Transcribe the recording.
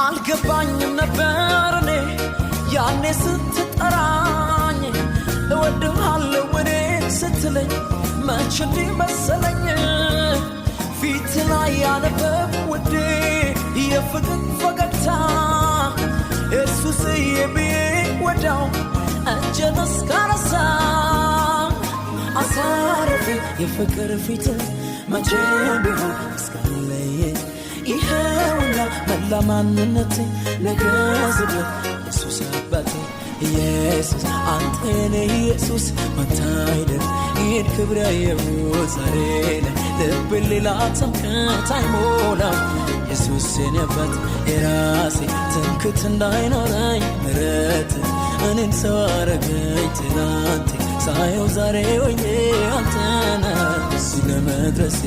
አልገባኝም ነበር እኔ ያኔ ስትጠራኝ እወድሃለሁ እኔ ስትለኝ መች እንዲህ መሰለኝ ፊት ላይ ያነበብ ውዴ የፍቅር ፈገግታ ኢየሱስዬ ብዬ ወዲያው እጄን እስካነሳ አሳረፈ የፍቅር ፊት መቼም ቢሆን እስካለየኝ ይኸውና መላ ማንነቴ ነገዝብ ኢየሱስ አባቴ ኢየሱስ አንተ ነህ ኢየሱስ አንተ አይደል ይህን ክብር ያየሁት ዛሬ ላይ ልቤ ሌላ ትምክህት አይሞላም ኢየሱስ የኔ አባት የራሴ ትምክህት እንዳይኖረኝ ምሕረት እኔን ሰው አረገኝ ትናንቴ ሳየው ዛሬ ሆኜ አንተ ነህ እዚህ ለመድረሴ